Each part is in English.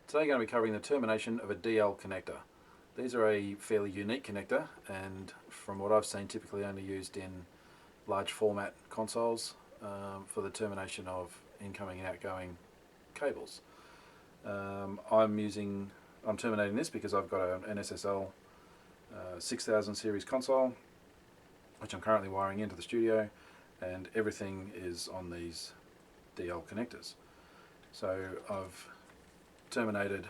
Today I'm going to be covering the termination of a DL connector. These are a fairly unique connector, and from what I've seen typically only used in large format consoles for the termination of incoming and outgoing cables. I'm terminating this because I've got an SSL 6000 series console which I'm currently wiring into the studio, and everything is on these DL connectors. So I've terminated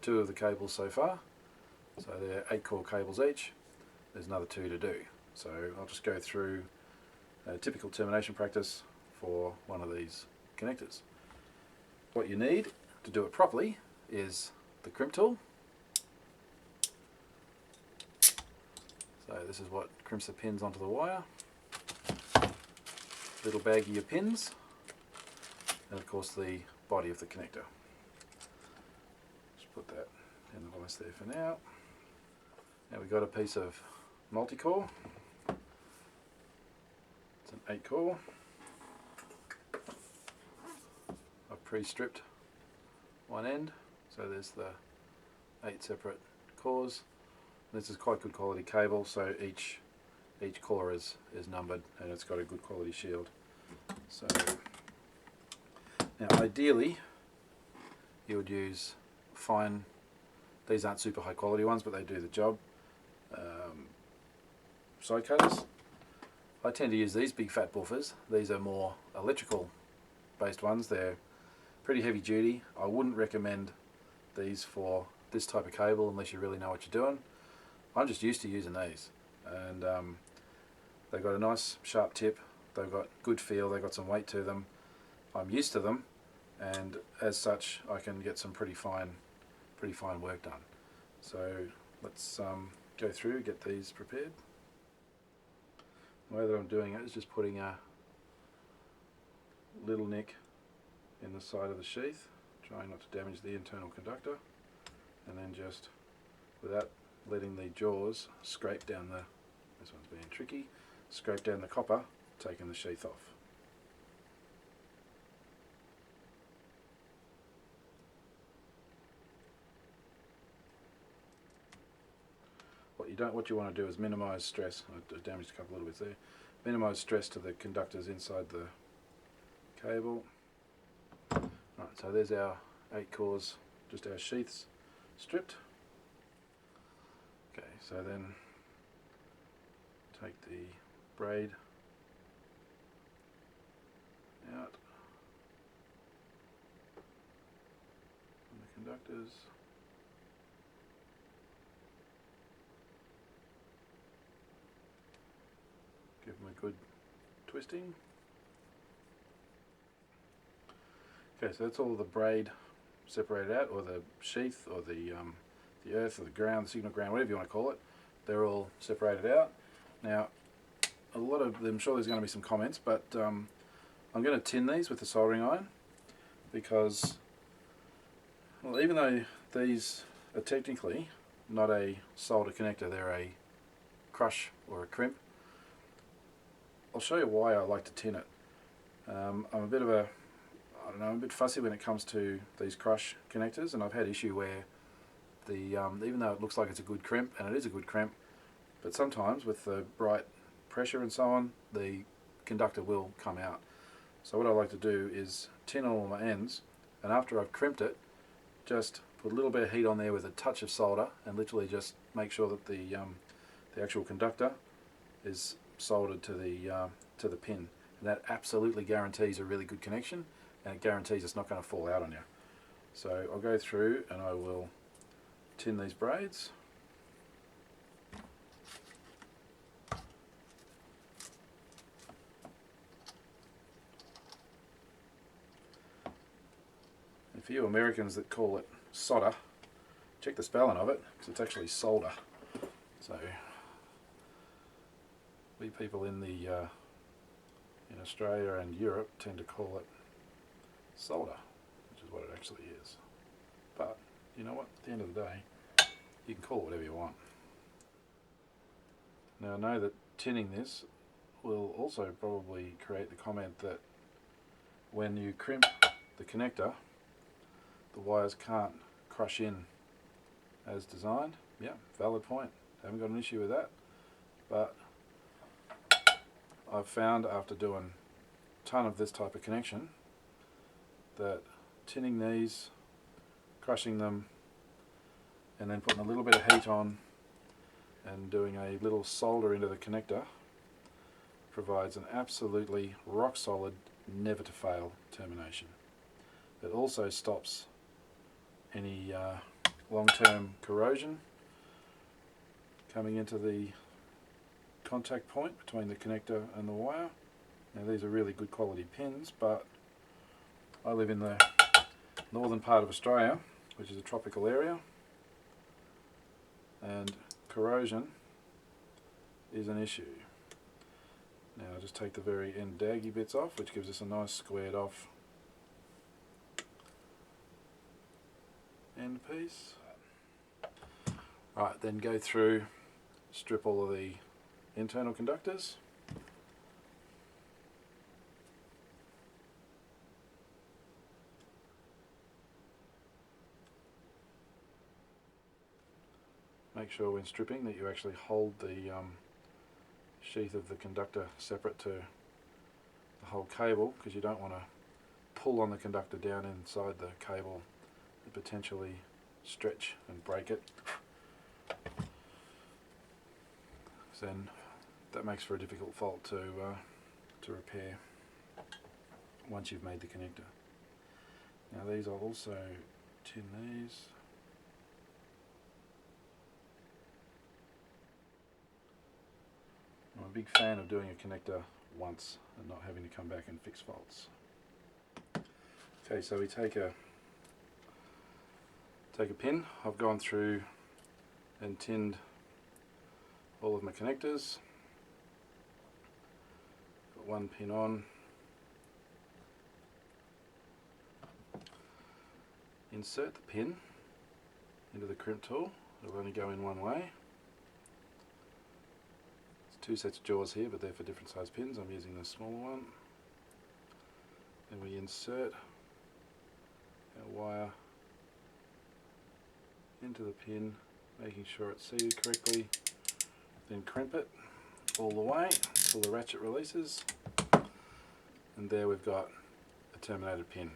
2 of the cables so far, so they're 8-core cables each. There's another 2 to do, so I'll just go through a typical termination practice for one of these connectors. What you need to do it properly is the crimp tool. So this is what crimps the pins onto the wire. Little baggie of pins, and of course the body of the connector. Just put that in the vise there for now. Now we've got a piece of multi-core. It's an 8-core. I've pre-stripped one end, so there's the 8 separate cores. This is quite good quality cable, so each core is numbered, and it's got a good quality shield. So now ideally you would use fine, these aren't super high quality ones but they do the job, side cutters. I tend to use these big fat buffers. These are more electrical based ones. They're pretty heavy duty. I wouldn't recommend these for this type of cable unless you really know what you're doing. I'm just used to using these, and they've got a nice sharp tip, they've got good feel, they've got some weight to them. I'm used to them, and as such I can get some pretty fine work done. So let's go through, get these prepared. The way that I'm doing it is just putting a little nick in the side of the sheath, trying not to damage the internal conductor, and then just, without letting the jaws scrape down the, this one's being tricky, scrape down the copper, taking the sheath off. What you want to do is minimise stress. I damaged a couple little bits there. Minimise stress to the conductors inside the cable. Right, so there's our 8 cores, just our sheaths stripped. Okay, so then take the braid out from the conductors. Give them a good twisting. Okay, so that's all the braid separated out, or the sheath, or the earth, or the ground, the signal ground, whatever you want to call it. They're all separated out. Now, a lot of them, I'm sure there's going to be some comments, but I'm going to tin these with a soldering iron because, well, even though these are technically not a solder connector, they're a crush or a crimp. I'll show you why I like to tin it. I'm a bit of a, I don't know, I'm a bit fussy when it comes to these crush connectors, and I've had issue where the even though it looks like it's a good crimp, and it is a good crimp, but sometimes with the bright pressure and so on, the conductor will come out. So what I like to do is tin all my ends, and after I've crimped it, just put a little bit of heat on there with a touch of solder, and literally just make sure that the actual conductor is soldered to the pin, and that absolutely guarantees a really good connection, and it guarantees it's not going to fall out on you. So I'll go through and I will tin these braids. And for you Americans that call it solder, check the spelling of it, because it's actually solder. So we people in Australia and Europe tend to call it solder, which is what it actually is. But you know what, at the end of the day, you can call it whatever you want. Now I know that tinning this will also probably create the comment that when you crimp the connector, the wires can't crush in as designed. Yeah, valid point. Haven't got an issue with that. But I've found after doing a ton of this type of connection that tinning these, crushing them, and then putting a little bit of heat on and doing a little solder into the connector provides an absolutely rock solid, never to fail termination. It also stops any long-term corrosion coming into the contact point between the connector and the wire. Now these are really good quality pins, but I live in the northern part of Australia, which is a tropical area, and corrosion is an issue. Now I'll just take the very end daggy bits off, which gives us a nice squared off end piece. Right, then go through, strip all of the internal conductors. Make sure when stripping that you actually hold the sheath of the conductor separate to the whole cable, because you don't want to pull on the conductor down inside the cable and potentially stretch and break it. Then that makes for a difficult fault to repair once you've made the connector. Now these, I'll also tin these. I'm a big fan of doing a connector once and not having to come back and fix faults. Okay, so we take a pin. I've gone through and tinned all of my connectors. Got one pin on. Insert the pin into the crimp tool. It'll only go in one way. There's two sets of jaws here, but they're for different size pins. I'm using the smaller one. Then we insert our wire into the pin, making sure it's seated correctly. Then crimp it all the way until the ratchet releases, and there we've got a terminated pin.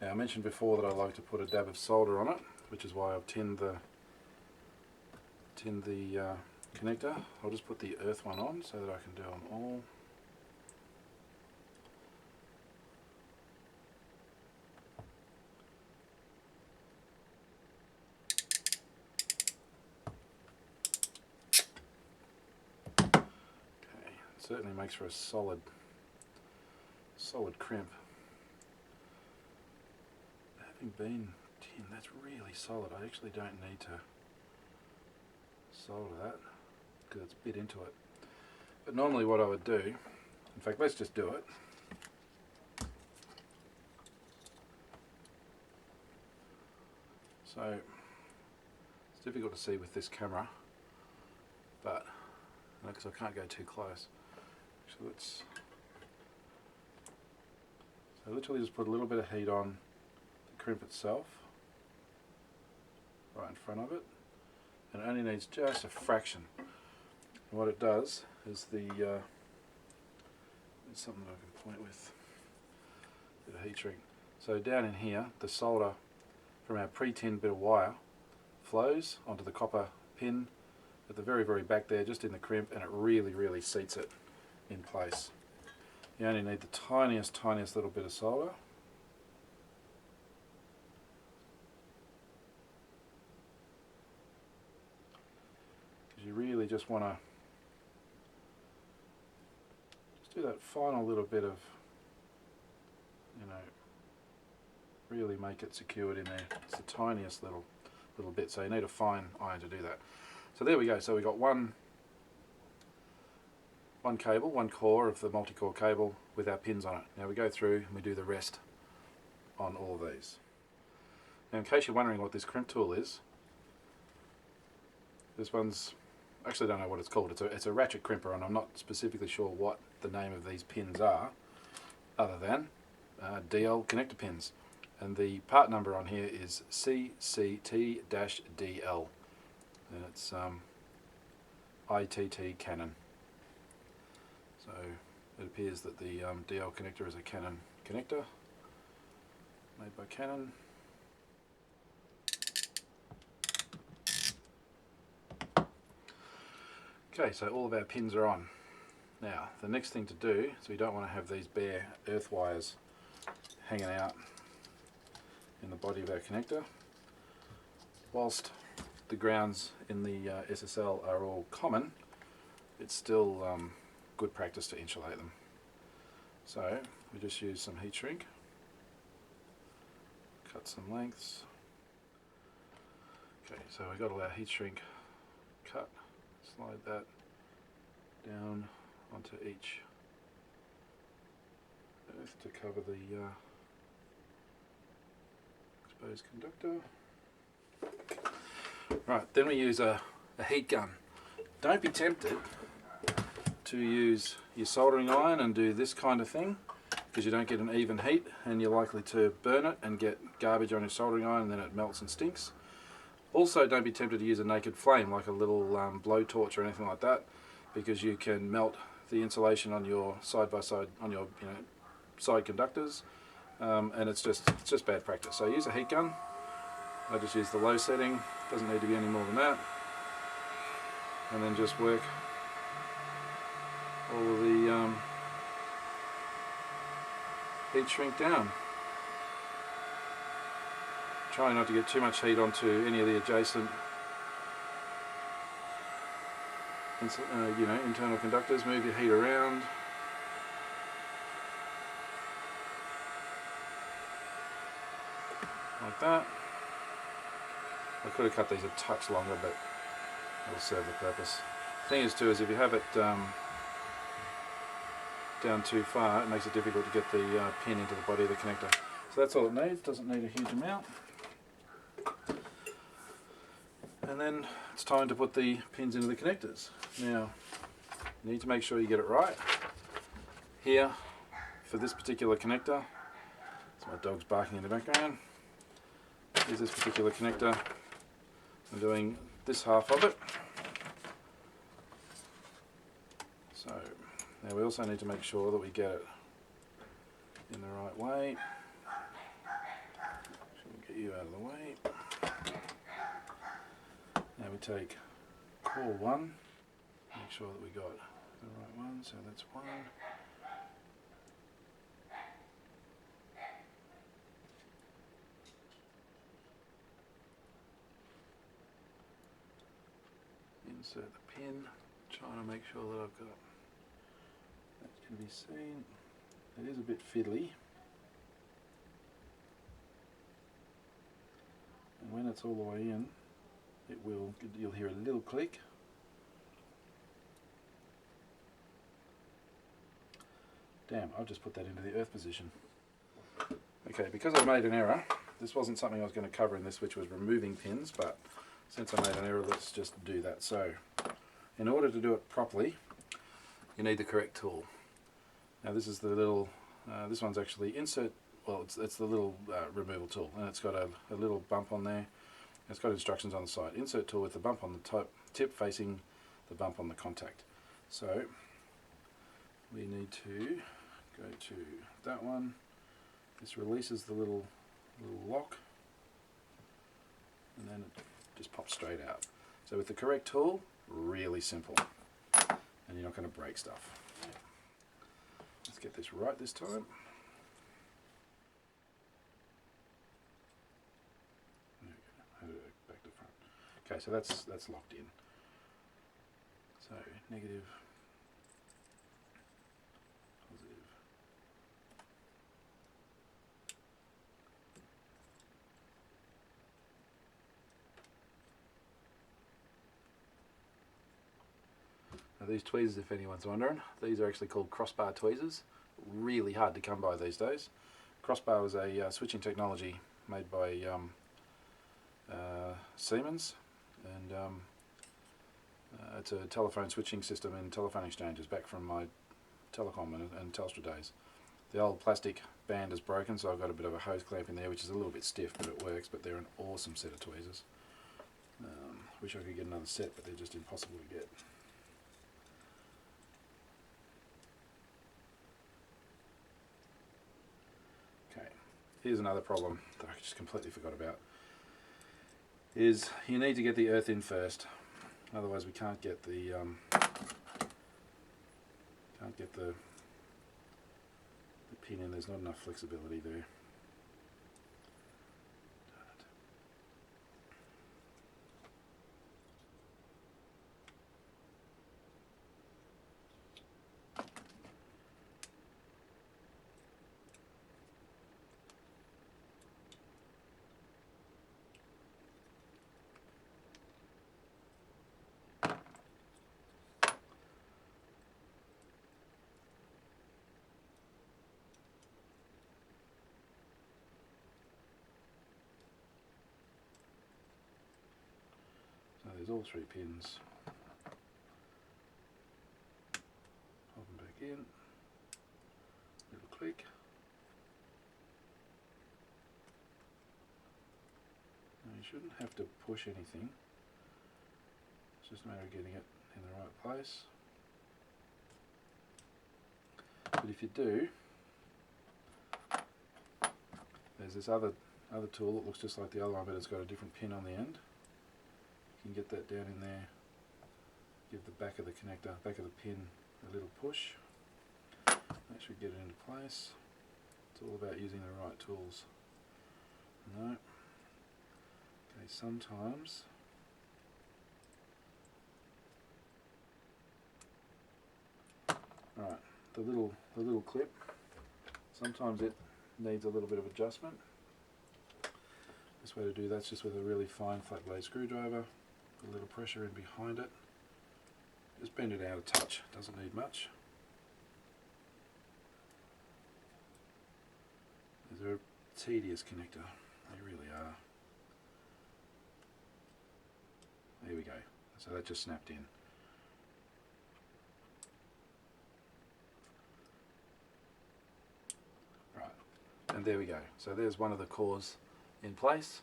Now I mentioned before that I like to put a dab of solder on it, which is why I've tinned the connector. I'll just put the earth one on so that I can do them all. Certainly makes for a solid crimp. Having been tin, that's really solid. I actually don't need to solder that because it's bit into it. But normally what I would do, in fact let's just do it. So it's difficult to see with this camera, but because I can't go too close. So literally just put a little bit of heat on the crimp itself, right in front of it, and it only needs just a fraction. And what it does is there's something that I can point with, a bit of heat shrink. So down in here, the solder from our pre-tinned bit of wire flows onto the copper pin at the very, very back there, just in the crimp, and it really, really seats it in place. You only need the tiniest little bit of solder. Because you really just want to just do that final little bit of, really make it secured in there. It's the tiniest little bit, so you need a fine iron to do that. So there we go. So we got one cable, one core of the multi-core cable with our pins on it. Now we go through and we do the rest on all of these. Now in case you're wondering what this crimp tool is, this one's, actually don't know what it's called, it's a ratchet crimper, and I'm not specifically sure what the name of these pins are, other than DL connector pins. and the part number on here is CCT-DL, and it's ITT Canon. So it appears that the DL connector is a Canon connector made by Canon. Okay, so all of our pins are on. Now, the next thing to do is we don't want to have these bare earth wires hanging out in the body of our connector. Whilst the grounds in the SSL are all common, it's still good practice to insulate them. So we just use some heat shrink, cut some lengths. Okay, so we've got all our heat shrink cut. Slide that down onto each earth to cover the exposed conductor. Right, then we use a heat gun. Don't be tempted to use your soldering iron and do this kind of thing, because you don't get an even heat and you're likely to burn it and get garbage on your soldering iron and then it melts and stinks. Also, don't be tempted to use a naked flame like a little blowtorch or anything like that, because you can melt the insulation on your side-by-side, on your side conductors, and it's just bad practice. So use a heat gun. I just use the low setting, doesn't need to be any more than that, and then just work all of the heat shrink down. Trying not to get too much heat onto any of the adjacent internal conductors. Move your heat around. Like that. I could have cut these a touch longer, but it'll serve the purpose. The thing is too, is if you have it down too far, it makes it difficult to get the pin into the body of the connector. So that's all it needs, doesn't need a huge amount. And then it's time to put the pins into the connectors. Now, you need to make sure you get it right. Here, for this particular connector, so my dog's barking in the background. Here's this particular connector. I'm doing this half of it. So, now we also need to make sure that we get it in the right way. Should get you out of the way. Now we take core 1, make sure that we got the right one, so that's 1. Insert the pin, trying to make sure that I've got that can be seen. It is a bit fiddly, and when it's all the way in, you'll hear a little click. Damn, I've just put that into the earth position. Okay, because I made an error, this wasn't something I was going to cover in this, which was removing pins, but since I made an error, let's just do that. So, in order to do it properly, you need the correct tool. Now this is the little, this one's actually insert, well it's the little removal tool, and it's got a little bump on there. It's got instructions on the side. Insert tool with the bump on the tip facing the bump on the contact. So we need to go to that one. This releases the little lock, and then it just pops straight out. So with the correct tool, really simple, and you're not going to break stuff. Let's get this right this time. Okay, so that's locked in. So negative, positive. Now these tweezers, if anyone's wondering, these are actually called crossbar tweezers. Really hard to come by these days. Crossbar was a switching technology made by Siemens. And it's a telephone switching system in telephone exchanges back from my telecom and Telstra days. The old plastic band is broken, so I've got a bit of a hose clamp in there, which is a little bit stiff, but it works. But they're an awesome set of tweezers. Wish I could get another set, but they're just impossible to get. Okay, here's another problem that I just completely forgot about. Is you need to get the earth in first, otherwise we can't get the pin in. There's not enough flexibility there. There's all 3 pins. Pop them back in. Little click. Now you shouldn't have to push anything. It's just a matter of getting it in the right place. But if you do, there's this other tool that looks just like the other one, but it's got a different pin on the end. You can get that down in there, give the back of the connector, back of the pin a little push. That should get it into place. It's all about using the right tools. No. Okay, sometimes right, the little clip, sometimes it needs a little bit of adjustment. Best way to do that's just with a really fine flat blade screwdriver. A little pressure in behind it. Just bend it out a touch, doesn't need much. They're a tedious connector, they really are. There we go, so that just snapped in. Right, and there we go. So there's one of the cores in place.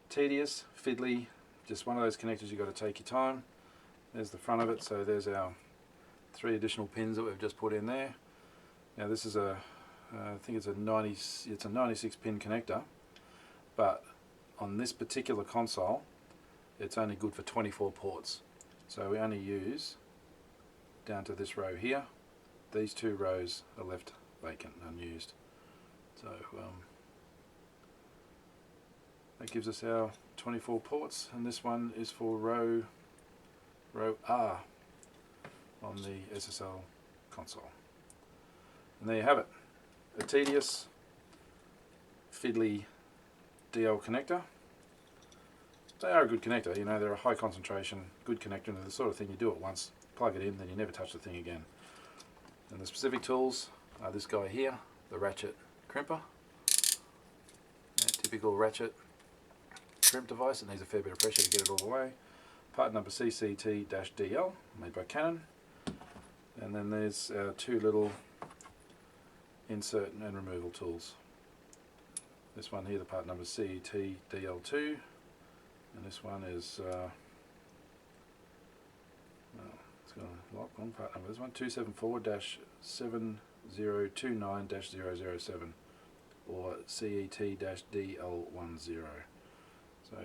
Tedious, fiddly, just one of those connectors you've got to take your time. There's the front of it, so there's our 3 additional pins that we've just put in there. Now this is I think it's a 96 pin connector, but on this particular console it's only good for 24 ports. So we only use down to this row here. These 2 rows are left vacant, unused. So that gives us our 24 ports, and this one is for row R on the SSL console. And there you have it, a tedious, fiddly DL connector. They are a good connector, you know, they're a high concentration, good connector, and they're the sort of thing you do it once, plug it in, then you never touch the thing again. And the specific tools are this guy here, the ratchet crimper. Typical ratchet crimp device. It needs a fair bit of pressure to get it all the way. Part number CCT-DL, made by Canon. And then there's our 2 little insert and removal tools. This one here, the part number CET-DL2, and this one is it's got a lock on part number. This one 274-7029-007 or CET-DL10. So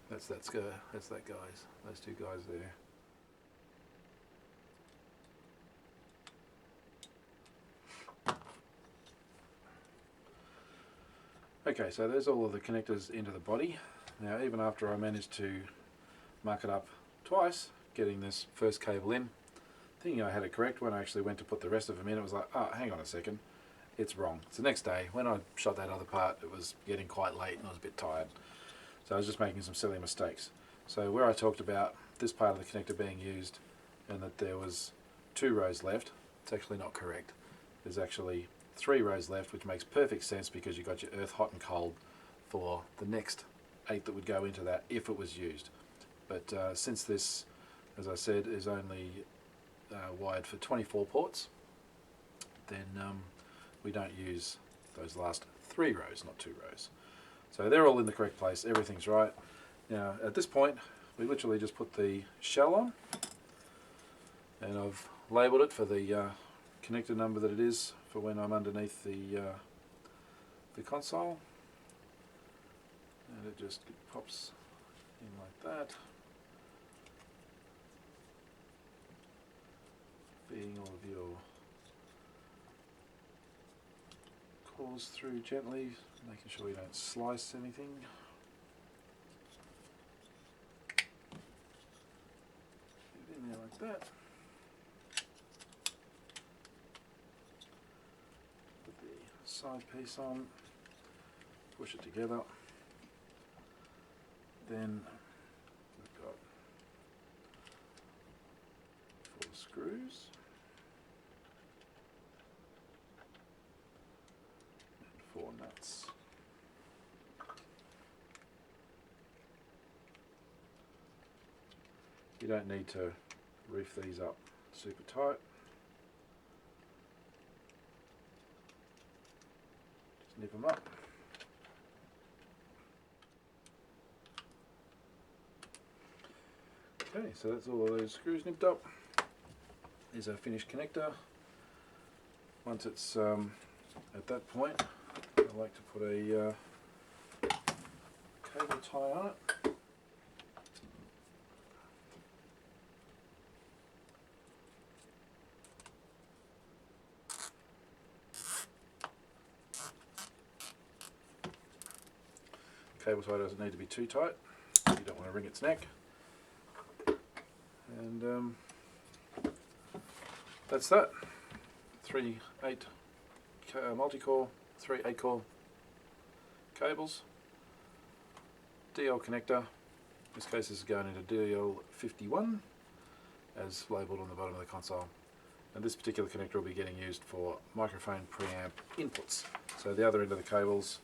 that's that guys, those 2 guys there. Okay, so there's all of the connectors into the body. Now, even after I managed to mark it up twice, getting this first cable in, thinking I had it correct, when I actually went to put the rest of them in, it was like, oh, hang on a second, it's wrong. It's the next day. When I shot that other part, it was getting quite late and I was a bit tired. So I was just making some silly mistakes. So where I talked about this part of the connector being used and that there was 2 rows left, it's actually not correct. There's actually 3 rows left, which makes perfect sense because you've got your earth hot and cold for the next 8 that would go into that if it was used. But since this, as I said, is only wired for 24 ports, then we don't use those last 3 rows, not 2 rows. So they're all in the correct place, everything's right. Now at this point we literally just put the shell on, and I've labelled it for the connector number that it is for when I'm underneath the console, and it just pops in like that, feeding all of your cores through gently, making sure you don't slice anything. Get it in there like that. Put the side piece on, push it together. Then we've got 4 screws and 4 nuts. You don't need to reef these up super tight. Just nip them up. Okay, so that's all of those screws nipped up. Here's our finished connector. Once it's at that point, I like to put a cable tie on it. Cable tie doesn't need to be too tight. You don't want to wring its neck. And that's that. 3 8 multi-core, 3 8-core cables. DL connector. In this case this is going into DL 51 as labelled on the bottom of the console. And this particular connector will be getting used for microphone preamp inputs. So the other end of the cables,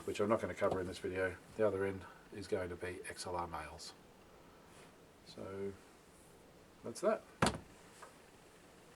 which I'm not going to cover in this video, the other end is going to be XLR males. So that's that.